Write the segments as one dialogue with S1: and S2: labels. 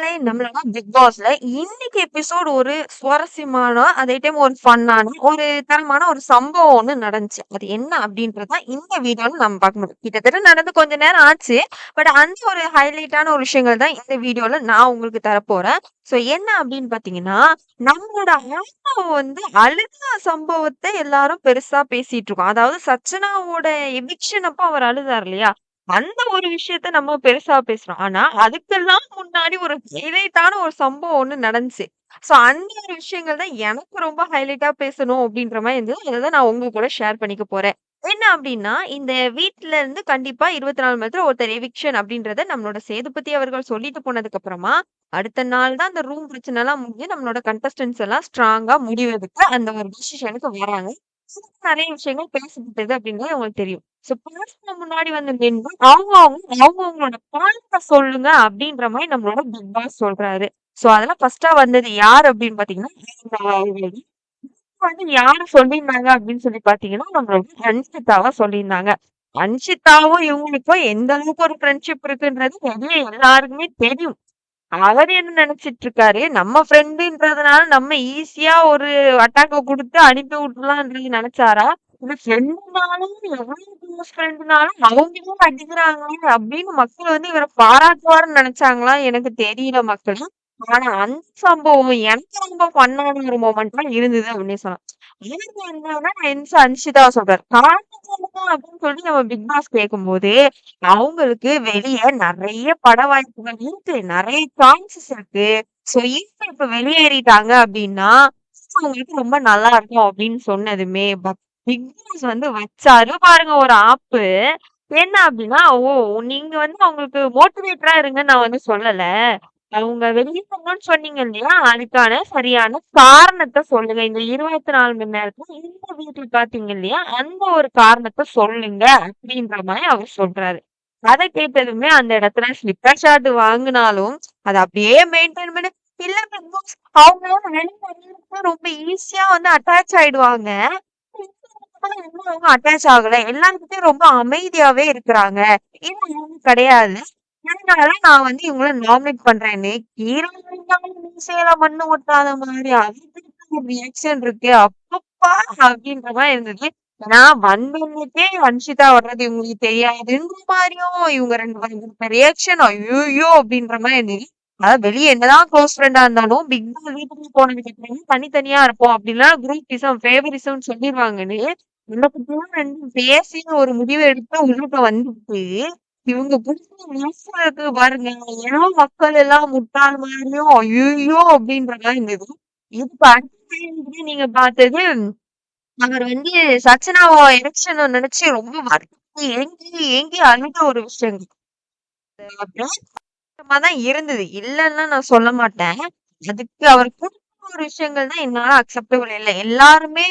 S1: மக்களே நம்மளோட பிக் பாஸ்ல இன்னைக்கு எபிசோட் ஒரு சுவாரஸ்யமான அதே டைம் ஒரு ஃபன்னான ஒரு தரமான ஒரு சம்பவம் ஒண்ணு நடந்துச்சு. அது என்ன அப்படின்றத இந்த வீடியோல நம்ம பார்க்க முடியும். கிட்டத்தட்ட நடந்து கொஞ்ச நேரம் ஆச்சு. பட் அந்த ஒரு ஹைலைட்டான ஒரு விஷயங்கள் தான் இந்த வீடியோல நான் உங்களுக்கு தரப்போறேன். சோ என்ன அப்படின்னு பாத்தீங்கன்னா, நம்மளோட அழுத சம்பவத்தை எல்லாரும் பெருசா பேசிட்டு இருக்கோம். அதாவது சச்சனாவோட எவிக்ஷன் அப்ப அவர் அழுதார் இல்லையா? அந்த ஒரு விஷயத்த நம்ம பெருசா பேசுறோம். ஆனா, அதுக்கெல்லாம் முன்னாடி ஒரு ஹைலைட்டான ஒரு சம்பவம் ஒண்ணு நடந்துச்சு. சோ, அந்த ஒரு விஷயங்கள் தான் எனக்கு ரொம்ப ஹைலைட்டா பேசணும் அப்படின்ற மாரி இருந்தது. அததான் நான் உங்க கூட ஷேர் பண்ணிக்க போறேன். என்ன அப்படின்னா, இந்த வீட்ல இருந்து கண்டிப்பா 24 மணி நேரத்துல ஒருத்தர் எவிக்ஷன் அப்படின்றத நம்மளோட சேதுபதி அவர்கள் சொல்லிட்டு போனதுக்கு அப்புறமா, அடுத்த நாள் தான் அந்த ரூம் பிரச்சனைலாம் முடிஞ்சு நம்மளோட கண்டஸ்டன்ட்ஸ் எல்லாம் ஸ்ட்ராங்கா முடிவெடுத்து அந்த ஒரு டிசிஷனுக்கு வராங்க. நெறைய விஷயங்கள் பேசப்பட்டது அப்படின்றது உங்களுக்கு தெரியும். சோ பேசுன முன்னாடி வந்து நின்னு அவங்கவங்களோட பாயிண்ட்ட சொல்லுங்க அப்படின்ற மாரி நம்மளோட பிக் பாஸ் சொல்றாரு. சோ அதெல்லாம் ஃபர்ஸ்ட்டா வந்தது யார் அப்படின்னு பாத்தீங்கன்னா, இந்த அவர்கள் யாரு சொல்லியிருந்தாங்க அப்படின்னு சொல்லி பாத்தீங்கன்னா, நம்மளோட அன்ஷிதாவ சொல்லியிருந்தாங்க. அன்ஷிதாவும் இவங்களுக்கும் எந்த அளவுக்கு ஒரு ஃப்ரெண்ட்ஷிப் இருக்குன்றது வெளிய எல்லாருக்குமே தெரியும். அவரு என்ன நெனச்சிட்டு இருக்காரு, நம்ம ஃப்ரெண்டுன்றதுனால நம்ம ஈஸியா ஒரு அட்டாக்க குடுத்து அனுப்பி விட்டுறலாம்ன்றது நெனச்சாரா? இல்ல ஃப்ரெண்டுனாலும் எவ்வளவு க்ளோஸ் ஃப்ரெண்டுனாலும் அவங்களே அடிக்கிறாங்களே அப்படின்னு மக்கள் இவர பாராட்டுவாருன்னு நெனச்சாங்களா? எனக்கு தெரியல மக்களே. ஆனா அந்த சம்பவம் எனக்கு ரொம்ப ஃபன்னான ஒரு மொமெண்ட்டா இருந்தது அப்டின்னே சொல்லலாம். எனக்கு என்னன்னா அன்ஷிதா சொல்றாரு. காரணம் சொல்லுங்க அப்படின்னு சொல்லி நம்ம பிக் பாஸ் கேட்கும்போது, அவங்களுக்கு வெளிய நெறைய பட வாய்ப்புகள் இருக்கு. நெறைய சான்சஸ் இருக்கு. சோ இப்ப வெளியேறிட்டாங்க அப்டின்னா, அவங்களுக்கு ரொம்ப நல்லா இருக்கும் அப்படின்னு சொன்னதுமே, பிக் பாஸ் வச்சாரு பாருங்க ஒரு ஆப்பு. என்ன அப்டின்னா, ஓ! நீங்க அவங்களுக்கு மோட்டிவேட்டரா இருங்கன்னு நான் சொல்லல. அவங்க வெளிய போங்கன்னு சொன்னீங்க இல்லையா? அதுக்கான சரியான காரணத்த சொல்லுங்க. இந்த 24 மணி நேரத்துல இந்த வீட்ல பாத்தீங்க இல்லையா? அந்த ஒரு காரணத்த சொல்லுங்க அப்படின்ற மாரி அவர் சொல்றாரு. அத கேட்டதுமே அந்த இடத்துல ஸ்லிப்பர் ஷாட் வாங்குனாலும், அத அப்படியே மெயின்டெயின் பண்ணி இல்ல பிக் பாஸ் அவங்களால வெளிய வரதுக்கு ரொம்ப ஈஸியா அட்டாச் ஆயிடுவாங்க. அவங்க அட்டாச் ஆகல. எல்லார்கிட்டயும் ரொம்ப அமைதியாவே இருக்கிறாங்க. இது அவங்க கிடையாது. அதனால நான் இவங்கள நாமினேட் பண்றேன்னு கீழ விழுந்தாலும் மீசையில மண்ணு ஒட்டாத மாதிரி அதுக்கு ஒரு ரியாக்ஷன் இருக்கு. அப்பப்பா! அப்படின்ற மாரி இருந்தது. நான் வந்தன்னைக்கே அன்ஷிதா வர்றது இவங்களுக்கு தெரியாதுன்ற மாரியும் இவங்க 2 பேரும் ரியாக்ஷன் ஐய்யய்யோ! அப்படின்ற மாரி இருந்தது. அதாவது வெளிய என்னதான் க்ளோஸ் ஃப்ரெண்டா இருந்தாலும், பிக் பாஸ் வீட்டுக்கு போனதுக்கு அப்புறம் தனித்தனியா இருப்போம். அப்படிலாம் குரூப்பிசம், ஃபேவரிசம்னு சொல்லிருவாங்கன்னு, இவங்க பத்திலாம் 2 பேசி ஒரு முடிவு எடுத்து உள்ளுக்க வந்துட்டு, இவங்க புடிச்சு பேசுறது பாருங்க. ஏன்னா மக்கள் எல்லாம் முட்டாள் மாதிரியும் ஐய்யய்யோ! அப்படின்ற மாரி இருந்தது. இதுக்கு அடுத்த கேள்வி நீங்க பார்த்தது, அவர் சச்சனாவ எலெக்ஷன் நினைச்சு ரொம்ப வருத்தப்பட்டு ஏங்கி ஏங்கி அழுத ஒரு விஷயம். பிரயோஜனமா தான் இருந்தது. இல்லன்னு நான் சொல்ல மாட்டேன். அதுக்கு அவர் குடுத்த ஒரு விஷயங்கள் தான் என்னால அக்செப்டபிள் இல்ல. எல்லாருமே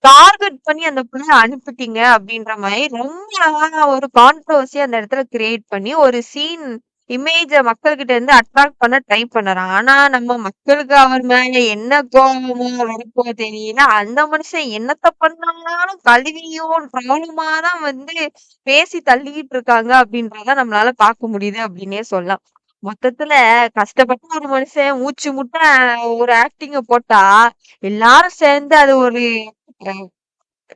S1: டார்கெட் பண்ணி அந்த புள்ளைய அனுப்பிட்டீங்க அப்படின்ற மாரி ரொம்ப அழகா ஒரு கான்ட்ரோவர்ஸியா அந்த இடத்துல கிரியேட் பண்ணி ஒரு சீன் இமேஜ மக்கள்கிட்ட இருந்து அட்ராக்ட் பண்ண ட்ரை பண்ணறான். ஆனா நம்ம மக்களுக்கு அவர் மேல என்ன கோவமோ, வெறுப்போ தெரியல. அந்த மனுஷன் என்னத்த பண்ணாலும் கழுவியும் ட்ரோலுமா தான் பேசி தள்ளிக்கிட்டு இருக்காங்க அப்படின்றத நம்மளால பார்க்க முடியுது அப்படின்னே சொல்லலாம். மொத்தத்துல கஷ்டப்பட்டு ஒரு மனுஷன் மூச்சு முட்ட ஒரு ஆக்டிங்க போட்டா, எல்லாரும் சேர்ந்து அது ஒரு அஹ்,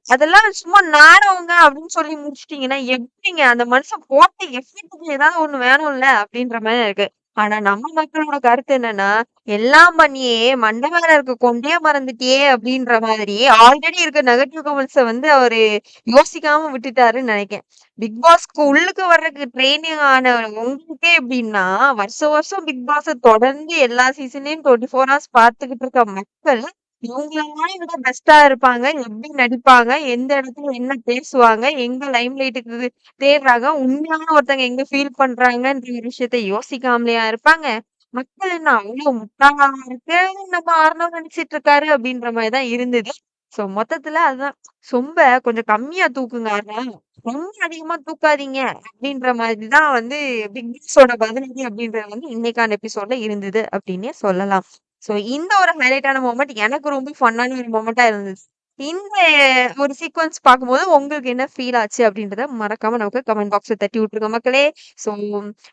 S1: அதெல்லாம் சும்மா நாடகங்க அப்படின்னு சொல்லி முடிச்சிட்டீங்கன்னா எப்படிங்க அந்த மனுஷன் போட்ட எஃபெக்ட்டுக்கு ஏதாவது ஒண்ணு வேணும்ல அப்படின்ற மாதிரி இருக்கு. ஆனா நம்ம மக்களோட கருத்து என்னன்னா, எல்லாம் பண்ணியே மண்டை மேல இருக்க கொண்டையே மறந்துட்டியே அப்படின்ற மாதிரி ஆல்ரெடி இருக்க நெகட்டிவ் கமெண்ட்ஸ அவரு யோசிக்காம விட்டுட்டாருன்னு நினைக்கிறேன். பிக் பாஸ்க்கு உள்ளுக்கு வர்றதுக்கு ட்ரெயினிங் ஆன உங்களுக்கே எப்படின்னா, வருஷம் வருஷம் பிக் பாஸ தொடர்ந்து எல்லா சீசன்லயும் 24 ஹவர்ஸ் பார்த்துக்கிட்டு இருக்க மக்கள் இவங்கள விட பெஸ்ட்டா இருப்பாங்க. எப்படி நடிப்பாங்க? எந்த இடத்துல என்ன பேசுவாங்க? எங்க லைம் லைட்டுக்கு தேடுறாங்க? உண்மையான ஒருத்தங்க எங்க ஃபீல் பண்றாங்கன்ற ஒரு விஷயத்த யோசிக்காமலையா இருப்பாங்க? மக்கள் என்ன அவ்ளோ முட்டாளா இருக்கு, நம்ம ஆறணும் நினைச்சிட்டு இருக்காரு அப்படின்ற மாரி தான் இருந்தது. சோ மொத்தத்துல அதுதான். சொம்ப கொஞ்சம் கம்மியா தூக்குங்க அண்ணா. ரொம்ப அதிகமா தூக்காதீங்க. அப்படின்ற மாதிரி தான் பிக் பாஸோட பதிலடி அப்படின்றது இன்னைக்கான எபிசோட்ல இருந்தது அப்படின்னே சொல்லலாம். சோ இந்த ஒரு ஹைலைட்டான மொமெண்ட் எனக்கு ரொம்ப ஃபன்னான ஒரு மொமெண்ட்டா இருந்துச்சு. இந்த ஒரு சீக்வென்ஸ் பார்க்கும்போது உங்களுக்கு என்ன ஃபீல் ஆச்சு அப்படின்றத மறக்காம நமக்கு கமெண்ட் பாக்ஸ்ல தட்டி விட்டுருங்க மக்களே. ஸோ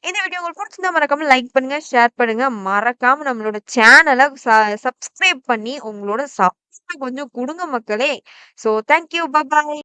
S1: இந்த வீடியோ உங்களுக்கு பிடிச்சிருந்தா மறக்காம லைக் பண்ணுங்க, ஷேர் பண்ணுங்க. மறக்காம நம்மளோட சேனலை சப்ஸ்கிரைப் பண்ணி உங்களோட சப்போர்ட் கொஞ்சம் கொடுங்க மக்களே. ஸோ தேங்க்யூ, பாய்.